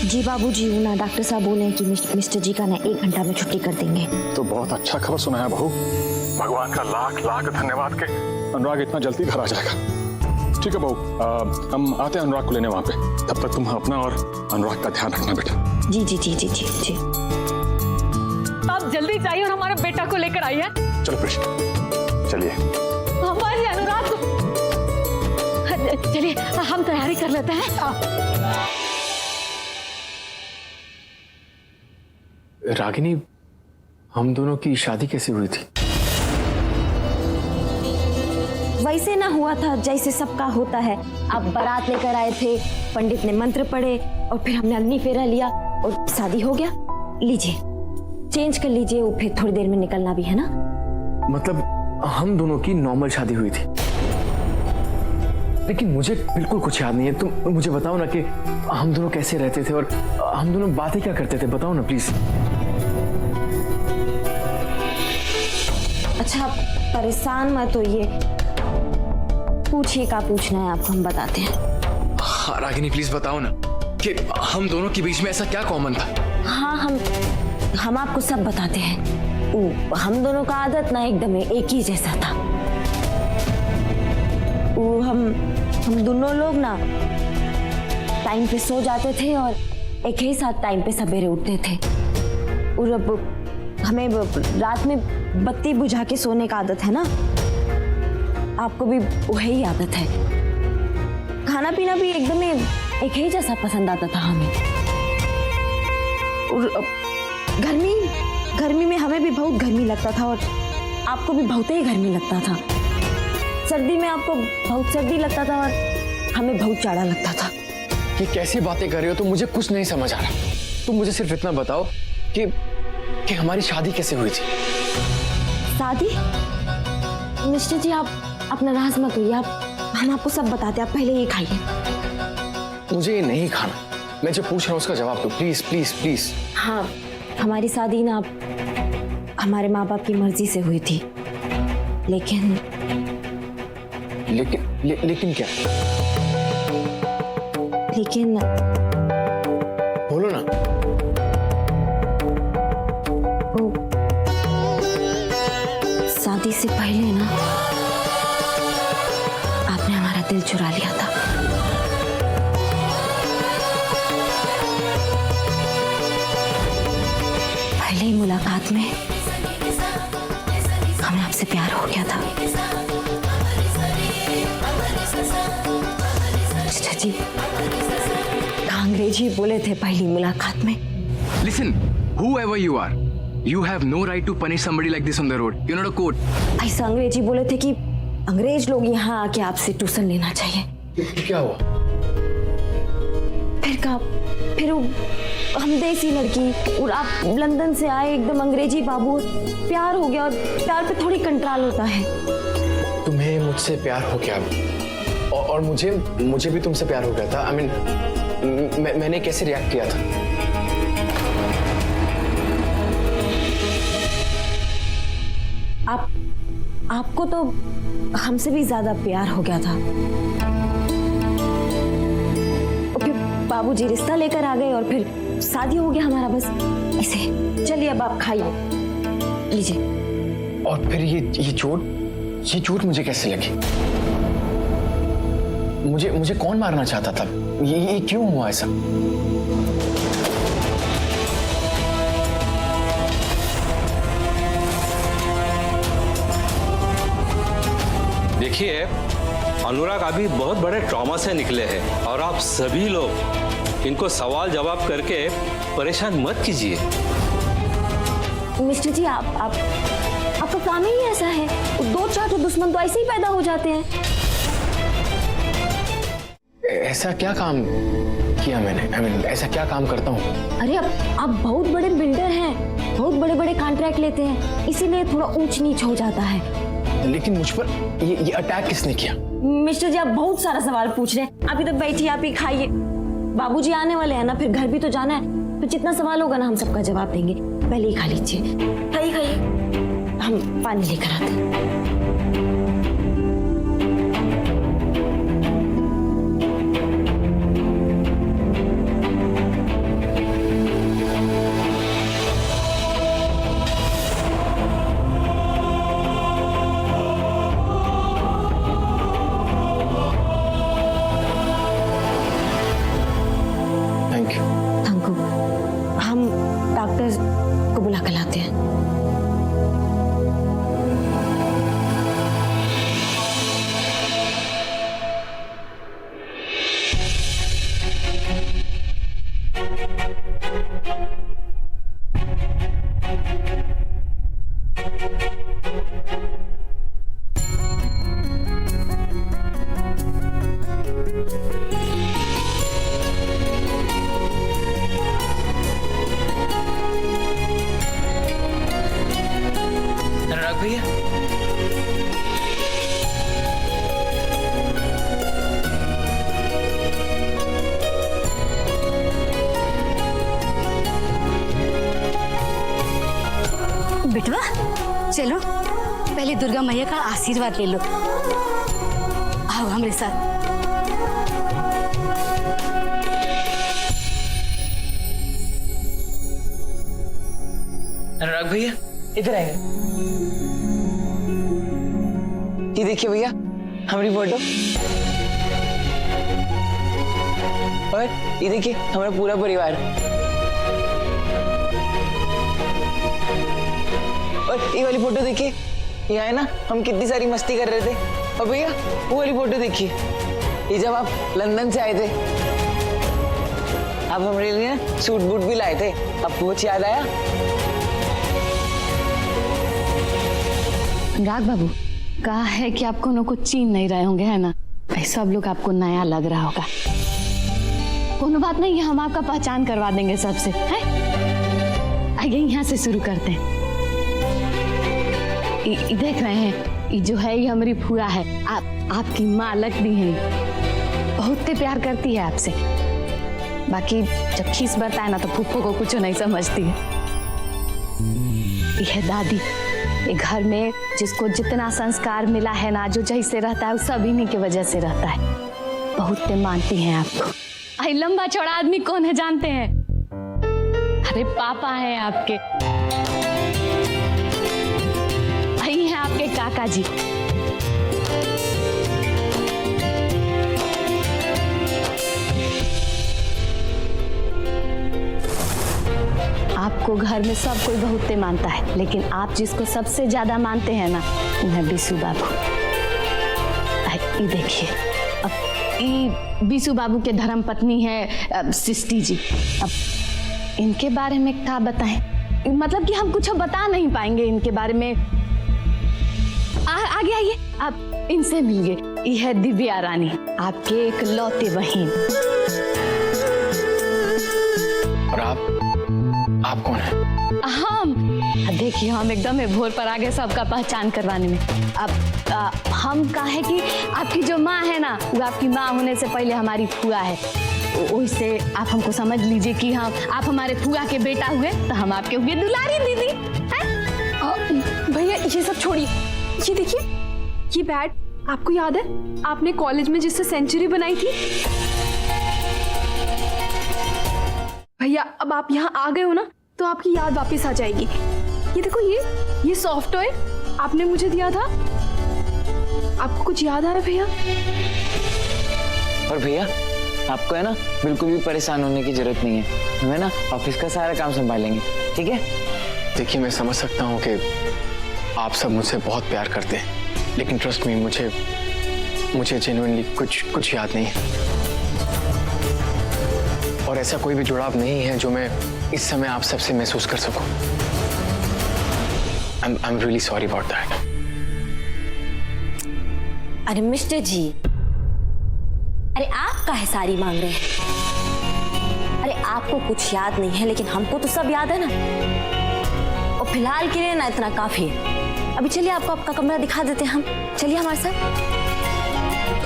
जी बाबूजी, वो ना डॉक्टर साहब बोले कि मिस्टर जी का ना 1 घंटा में छुट्टी कर देंगे। तो बहुत अच्छा खबर सुनाया बहू। भगवान का लाख लाख धन्यवाद के अनुराग इतना जल्दी घर आ जाएगा। ठीक है बहू, हम आते हैं अनुराग को लेने वहां पे। तब तक तुम अपना और अनुराग का ध्यान रखना बेटा। जी जी जी जी जी जी। आप जल्दी जाइए और हमारे बेटा को लेकर आइए। चलो प्रीति, चलिए। हमारे अनुराग को चलिए, हम तैयारी कर लेते हैं। रागिनी, हम दोनों की शादी कैसे हुई थी? वैसे ना हुआ था जैसे सबका होता है। आप बारात लेकर आए थे, पंडित ने मंत्र पढ़े और फिर हमने अग्नि फेरा लिया और शादी हो गया। लीजिए, चेंज कर लीजिए, वो फिर थोड़ी देर में निकलना भी है ना। मतलब हम दोनों की नॉर्मल शादी हुई थी, लेकिन मुझे बिल्कुल कुछ याद नहीं है। तुम मुझे बताओ ना कि हम दोनों कैसे रहते थे और हम दोनों बातें क्या करते थे, बताओ ना प्लीज। अच्छा, परेशान मत होइए, पूछिए क्या पूछना है आपको, हम बताते हैं। हाँ रागिनी, प्लीज बताओ ना कि हम दोनों के बीच में ऐसा क्या कॉमन था। हाँ, हम आपको सब बताते हैं। हम दोनों का आदत ना एकदम एक ही जैसा था। हम दोनों लोग ना टाइम पे सो जाते थे और एक ही साथ टाइम पे सवेरे उठते थे। और अब हमें रात में बत्ती बुझा के सोने का आदत है ना, आपको भी वही आदत है। खाना पीना भी एकदम एक ही जैसा पसंद आता था हमें। और गर्मी में हमें भी बहुत गर्मी लगता था और आपको भी बहुत ही गर्मी लगता था। सर्दी में आपको बहुत सर्दी लगता था और हमें बहुत जाड़ा लगता था। ये कैसी बातें कर रहे हो? तो मुझे कुछ नहीं समझ आ रहा। तुम मुझे सिर्फ इतना बताओ कि हमारी शादी कैसे हुई थी। शादी? मिस्टर जी, आप अपना नाराज मत होइए, हम आपको सब बताते हैं। आप पहले ये खाइए। मुझे ये नहीं खाना, मैं जो पूछ रहा हूँ उसका जवाब दो प्लीज प्लीज प्लीज। हाँ, हमारी शादी ना हमारे माँ बाप की मर्जी से हुई थी, लेकिन क्या? लेकिन बोलो ना। वो शादी से पहले ना आपने हमारा दिल चुरा लिया था। पहले ही मुलाकात में हमें आपसे प्यार हो गया था। मिस्टर जी, अंग्रेजी बोले थे पहली मुलाकात में। Listen, whoever you are, you have no right to punish somebody like this on the road. You're not a court. ऐसा अंग्रेजी बोले थे कि अंग्रेज लोग यहाँ आके आपसे ट्यूशन लेना चाहिए। क्या हुआ? फिर हम देसी लड़की और आप लंदन से आए एकदम अंग्रेजी बाबू, प्यार हो गया और प्यार पे थोड़ी कंट्रोल होता है। तुम्हें मुझसे प्यार हो गया और मुझे भी तुमसे प्यार हो गया था। I mean, मैंने कैसे रिएक्ट किया था? आपको तो हमसे भी ज्यादा प्यार हो गया था। और फिर बाबूजी रिश्ता लेकर आ गए और फिर शादी हो गया हमारा, बस ऐसे। चलिए अब आप खाइए, लीजिए। और फिर ये चोट मुझे कैसे लगी? मुझे कौन मारना चाहता था? ये क्यों हुआ ऐसा? देखिए, अनुराग अभी बहुत बड़े ट्रॉमा से निकले हैं और आप सभी लोग इनको सवाल जवाब करके परेशान मत कीजिए। मिस्टर जी, आपका काम ही ऐसा है। 2-4 दुश्मन तो ऐसे ही पैदा हो जाते हैं। ऐसा क्या काम किया मैंने? I mean, ऐसा क्या काम करता हूँ? अरे आप बहुत बड़े बिल्डर हैं, बहुत बड़े बड़े कॉन्ट्रैक्ट लेते हैं, इसीलिए थोड़ा ऊंच नीच हो जाता है। लेकिन मुझ पर ये अटैक किसने किया? मिस्टर जी, आप बहुत सारा सवाल पूछ रहे हैं। आप इधर बैठिए, आप ही खाइए। बाबूजी आने वाले हैं ना, फिर घर भी तो जाना है, तो जितना सवाल होगा ना हम सबका जवाब देंगे। पहले ही खा लीजिए, खाइए। हम पानी लेकर आते हैं। डॉक्टर को बुला कर लाते हैं। अनुराग भैया, बिटवा चलो पहले दुर्गा मैया का आशीर्वाद ले लो। आओ हमारे साथ। अनुराग भैया इधर आएंगे। ये देखिए भैया हमारी फोटो, और ये देखिए हमारा पूरा परिवार, और ये वाली फोटो देखिए, ये है ना हम कितनी सारी मस्ती कर रहे थे। और भैया वो वाली फोटो देखिए, ये जब आप लंदन से आए थे, आप हमारे लिए ना सूट बूट भी लाए थे, आपको कुछ याद आया? अनुराग बाबू, कहा है कि आपको न कुछ चीन नहीं रहे होंगे, है ना? भाई सब लोग आपको नया लग रहा होगा। कोनो बात नहीं, हम आपका पहचान करवा देंगे सबसे, है? आइए यहाँ से शुरू करते हैं। देख रहे हैं, ये जो है ये हमारी फूआ है, आपकी माँ लगती है, बहुत प्यार करती है आपसे। बाकी जब खीस बरता है ना तो फूफो को कुछ नहीं समझती है। ये है दादी, ये घर में जिसको जितना संस्कार मिला है ना, जो जैसे रहता है वो सब इन्हीं की वजह से रहता है। बहुत मानती हैं आपको। आई लंबा चौड़ा आदमी कौन है जानते हैं? अरे पापा हैं आपके, आई हैं आपके काका जी। आपको घर में सब कोई बहुत मानता है, लेकिन आप जिसको सबसे ज्यादा मानते हैं ना, उन्हें बिशु बाबू। ये देखिए, अब ये बिशु बाबू के धर्म पत्नी है सृष्टि जी। अब इनके बारे में क्या बताएं? मतलब कि हम कुछ बता नहीं पाएंगे इनके बारे में। आगे आइए, आप इनसे मिलिए। ये है दिव्या रानी, आपके एक लौते बहन। और आप कौन है? हम देखिए, हम एकदम भोर पर आ गए सबका पहचान करवाने में। अब हम कहा है कि आपकी जो माँ है ना, वो आपकी माँ होने से पहले हमारी फुआ है। वैसे आप हमको समझ लीजिए कि हम आप हमारे फुआ के बेटा हुए तो हम आपके हुए दुलारी दीदी हैं। भैया ये सब छोड़िए, ये देखिए ये बैट आपको याद है आपने कॉलेज में जिससे सेंचुरी बनाई थी? भैया अब आप यहाँ आ गए हो ना, तो आपकी याद वापस आ जाएगी। ये देखो, ये सॉफ्ट टॉय आपने मुझे दिया था। आपको कुछ याद आ रहा है भैया? और भैया आपको है ना बिल्कुल भी परेशान होने की जरूरत नहीं है, हमें ना ऑफिस का सारा काम संभालेंगे, ठीक है? देखिए मैं समझ सकता हूँ कि आप सब मुझसे बहुत प्यार करते हैं, लेकिन ट्रस्ट मी, मुझे जेन्युइनली कुछ याद नहीं है। और ऐसा कोई भी जुड़ाव नहीं है जो मैं इस समय आप सबसे महसूस कर सकूं। I'm really sorry about that. अरे मिस्टर जी, अरे आप काहे सारी मांग रहे हैं? अरे आपको कुछ याद नहीं है, लेकिन हमको तो सब याद है ना। और फिलहाल के लिए ना इतना काफी है। अभी चलिए आपको आपका कमरा दिखा देते हैं हम। चलिए हमारे साथ।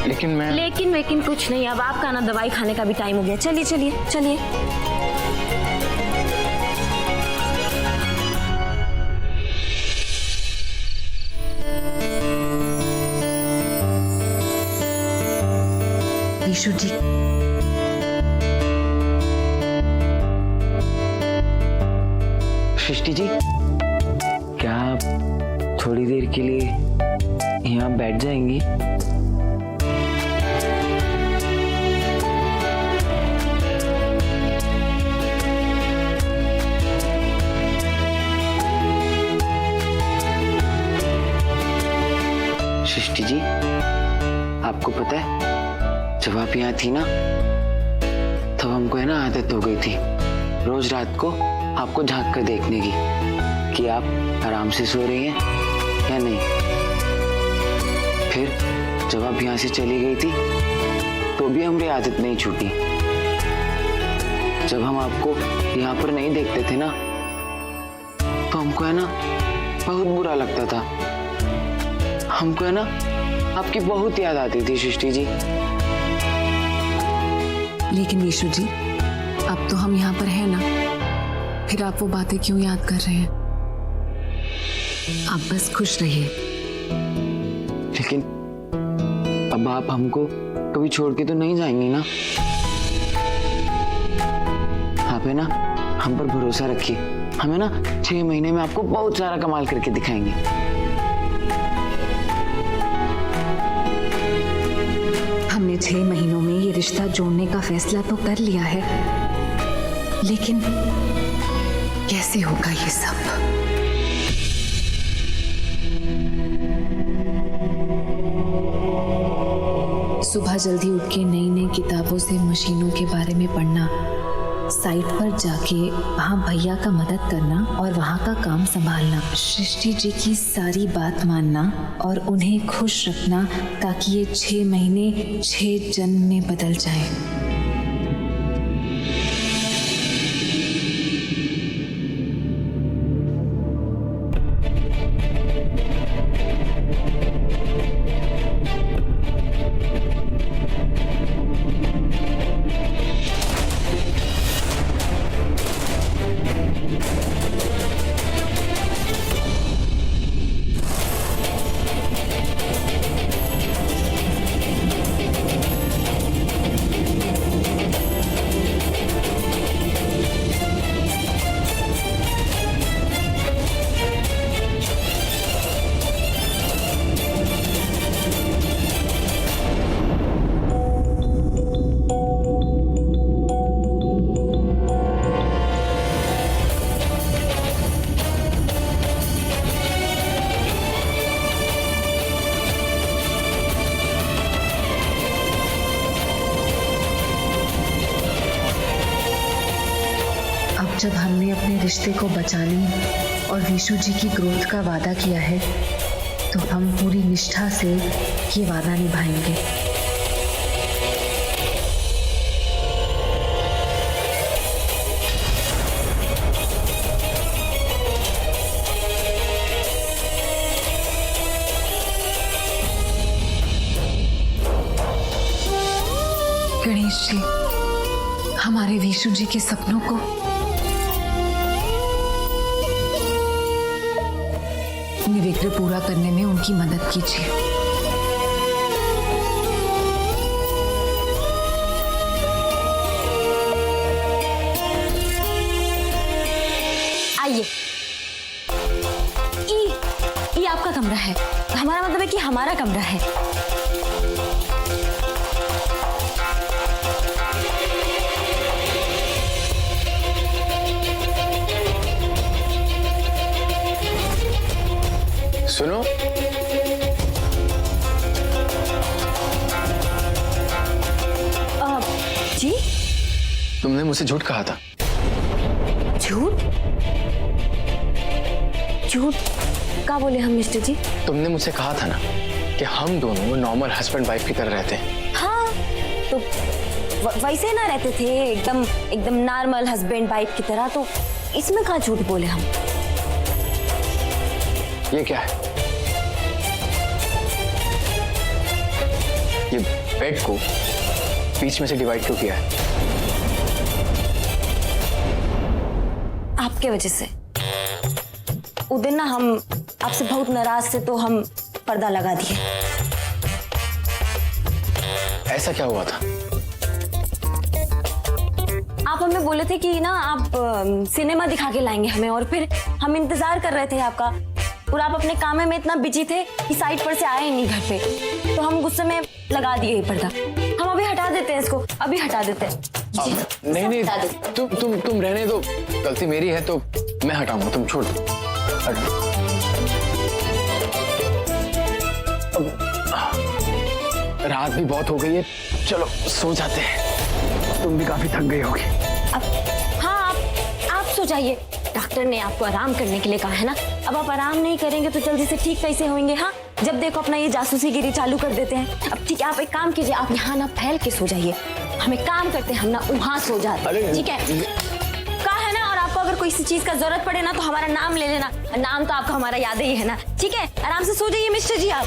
लेकिन कुछ नहीं, अब आपका ना दवाई खाने का भी टाइम हो गया। चलिए चलिए चलिए। बिशु जी, सृष्टि जी, क्या आप थोड़ी देर के लिए यहाँ बैठ जाएंगी? सृष्टि जी, आपको पता है जब आप यहाँ थी ना तब हमको है ना आदत हो गई थी रोज रात को आपको झांक कर देखने की कि आप आराम से सो रही हैं या नहीं। फिर जब आप यहाँ से चली गई थी तो भी हमारी आदत नहीं छूटी। जब हम आपको यहाँ पर नहीं देखते थे ना तो हमको है ना बहुत बुरा लगता था। हमको है ना आपकी बहुत याद आती थी सृष्टि जी। लेकिन विशु जी, अब तो हम यहाँ पर हैं ना, फिर आप वो बातें क्यों याद कर रहे हैं? आप बस खुश रहिए। लेकिन अब आप हमको कभी छोड़ के तो नहीं जाएंगी ना? आप है ना हम पर भरोसा रखिए, हमें ना 6 महीने में आपको बहुत सारा कमाल करके दिखाएंगे। हमने 6 महीनों में ये रिश्ता जोड़ने का फैसला तो कर लिया है, लेकिन कैसे होगा ये सब? सुबह जल्दी उठ के नई नई किताबों से मशीनों के बारे में पढ़ना, साइट पर जाके वहाँ भैया का मदद करना और वहाँ का काम संभालना, सृष्टि जी की सारी बात मानना और उन्हें खुश रखना ताकि ये 6 महीने 6 जन्म में बदल जाए। जब हमने अपने रिश्ते को बचाने और विशु जी की ग्रोथ का वादा किया है, तो हम पूरी निष्ठा से ये वादा निभाएंगे। गणेश जी, हमारे विशु जी के सपनों को निर्विघ्न पूरा करने में उनकी मदद कीजिए। आइए, ये आपका कमरा है। हमारा मतलब है कि हमारा कमरा है। सुनो, जी, तुमने मुझसे झूठ कहा था। झूठ? झूठ क्या बोले हम मिस्टर जी? तुमने मुझसे कहा था ना कि हम दोनों नॉर्मल हस्बैंड वाइफ की तरह रहते हैं। हाँ, तो वैसे ना रहते थे, एकदम नॉर्मल हस्बैंड वाइफ की तरह। तो इसमें कहाँ झूठ बोले हम? ये क्या है? ये बेड को बीच में से डिवाइड क्यों किया है? आपके वजह से। उस दिन ना हम आपसे बहुत नाराज थे, तो हम पर्दा लगा दिए। ऐसा क्या हुआ था? आप हमें बोले थे कि ना आप सिनेमा दिखा के लाएंगे हमें, और फिर हम इंतजार कर रहे थे आपका, और आप अपने काम में इतना बिजी थे कि साइट पर से आए ही नहीं घर पे। तो हम गुस्से में लगा दिए ये पर्दा। हम अभी हटा देते हैं इसको, अभी हटा देते हैं। नहीं, तुम रहने दो। गलती मेरी है तो मैं हटाऊंगा, तुम छोड़ दो। रात भी बहुत हो गई है, चलो सो जाते हैं। तुम भी काफी थक गई होगी। अब हाँ, आप सो जाइए। डॉक्टर ने आपको आराम करने के लिए कहा है ना। अब आप आराम नहीं करेंगे तो जल्दी से ठीक कैसे होंगे? हाँ, जब देखो अपना ये जासूसी गिरी चालू कर देते हैं। अब ठीक है, आप एक काम कीजिए, आप यहाँ ना फैल के सो जाइए। हम एक काम करते हैं, हम ना वहाँ सो जाते हैं, ठीक है? कहा है ना। और आपको अगर कोई चीज का जरूरत पड़े ना तो हमारा नाम ले लेना। नाम तो आपका हमारा याद ही है ना, ठीक है? आराम से सो जाइए मिस्टर जी आप।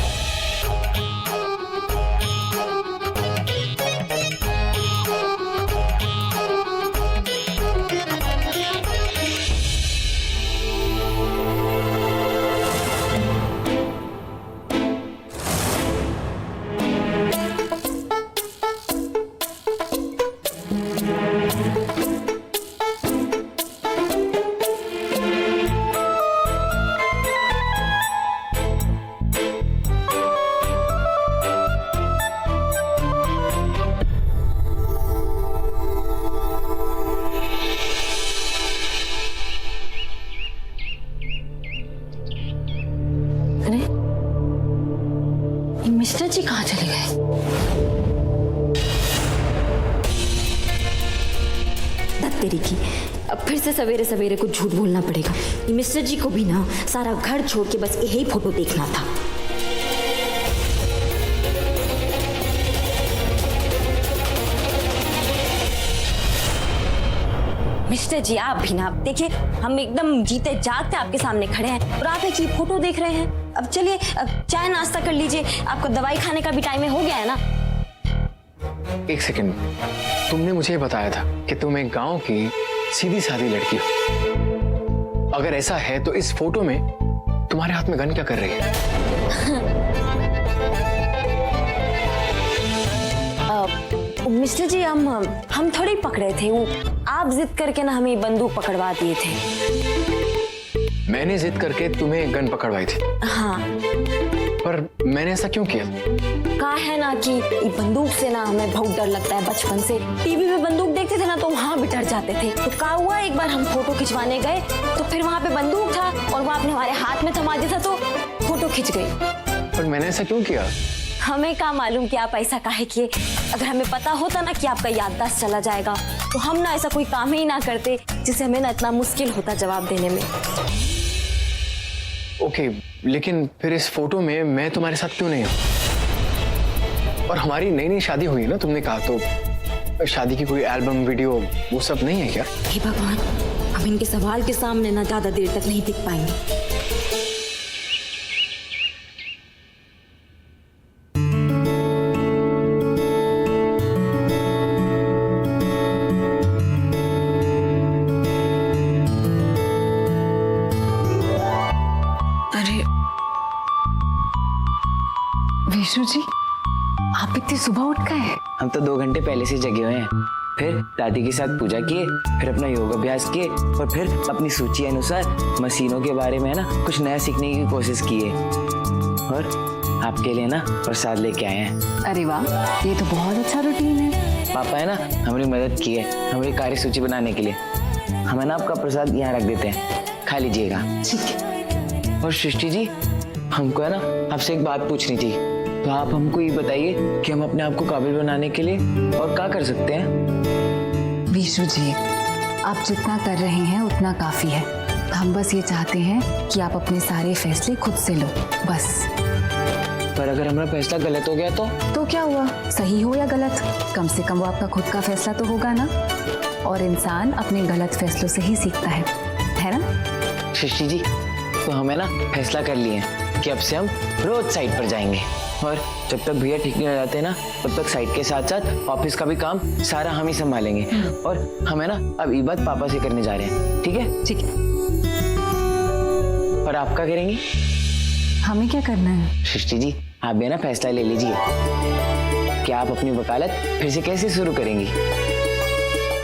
मिस्टर जी कहाँ चले गए? दत्त तेरी की, अब फिर से सवेरे सवेरे कुछ झूठ बोलना पड़ेगा। ये मिस्टर जी को भी ना सारा घर छोड़ के बस यही फोटो देखना था। मिस्टर जी आप भी ना, देखिए हम एकदम जीते जागते आपके सामने खड़े हैं और आप एक ये फोटो देख रहे हैं। अब चलिए, अब चाय नाश्ता कर लीजिए, आपको दवाई खाने का भी टाइम हो गया है ना। एक सेकंड, तुमने मुझे बताया था कि तुम एक गांव की सीधी सादी लड़की हो। अगर ऐसा है तो इस फोटो में तुम्हारे हाथ में गन क्या कर रही है? मिस्टर जी हम थोड़ी पकड़े थे, वो आप जिद करके ना हमें बंदूक पकड़वा दिए थे। मैंने जिद करके तुम्हें गन पकड़वाई थी। हाँ, पर मैंने ऐसा क्यों किया? कहा है ना कि ये बंदूक से ना हमें बहुत डर लगता है। बचपन से टीवी में बंदूक देखते थे ना तो वहाँ भी डर जाते थे। तो क्या हुआ, एक बार हम फोटो खिंचवाने गए तो फिर वहाँ पे बंदूक था और वो आपने हमारे हाथ में थमा दिया था तो फोटो खिंच गई। पर मैंने ऐसा क्यों किया? हमें क्या मालूम कि आप ऐसा काहे किए। अगर हमें पता होता ना कि आपका याददाश्त चला जाएगा तो हम ना ऐसा कोई काम ही ना करते जिसे हमें ना इतना मुश्किल होता जवाब देने में। ओके, लेकिन फिर इस फोटो में मैं तुम्हारे साथ क्यों नहीं हूँ? और हमारी नई नई शादी हुई है ना, तुमने कहा, तो शादी की कोई एल्बम वीडियो वो सब नहीं है क्या? हे भगवान, हम इनके सवाल के सामने ना ज्यादा देर तक नहीं टिक पाएंगे। विष्णु जी, आप इतनी सुबह उठ गए? हम तो 2 घंटे पहले से जगे हुए हैं। फिर दादी के साथ पूजा किए, फिर अपना योग अभ्यास किए और फिर अपनी सूची अनुसार मशीनों के बारे में ना कुछ नया सीखने की कोशिश की है। और आपके लिए ना प्रसाद लेके आए हैं। अरे वाह, ये तो बहुत अच्छा रूटीन है। पापा है ना हमारी मदद की है हमारी कार्य सूची बनाने के लिए। हमें ना आपका प्रसाद यहाँ रख देते हैं, खा लीजिएगा। ठीक है। और सृष्टि जी, हमको है ना आपसे एक बात पूछनी थी, तो आप हमको ये बताइए कि हम अपने आप को काबिल बनाने के लिए और क्या कर सकते हैं? विष्णु जी, आप जितना कर रहे हैं उतना काफी है। हम बस ये चाहते हैं कि आप अपने सारे फैसले खुद से लो, बस। पर अगर हमारा फैसला गलत हो गया तो क्या हुआ, सही हो या गलत, कम से कम वो आपका खुद का फैसला तो होगा ना। और इंसान अपने गलत फैसलों से ही सीखता है ना? सृष्टि जी, तो हमें ना फैसला कर लिए कि अब से हम रोज साइट पर जाएंगे और जब तक भैया ठीक नहीं हो जाते ना तब तक साइट के साथ साथ ऑफिस का भी काम सारा हम ही संभालेंगे। और हमें ना अब ये बात पापा से करने जा रहे हैं, ठीक है? ठीक है। और आप क्या करेंगी? हमें क्या करना है? सृष्टि जी, आप भी ना फैसला ले लीजिए कि आप अपनी वकालत फिर से कैसे शुरू करेंगी।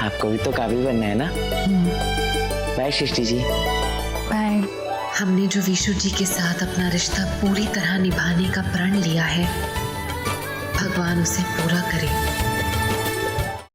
आपको भी तो काबिल बनना है ना। बाय सृष्टि जी। बाय। हमने जो विष्णु जी के साथ अपना रिश्ता पूरी तरह निभाने का प्रण लिया है, भगवान उसे पूरा करे।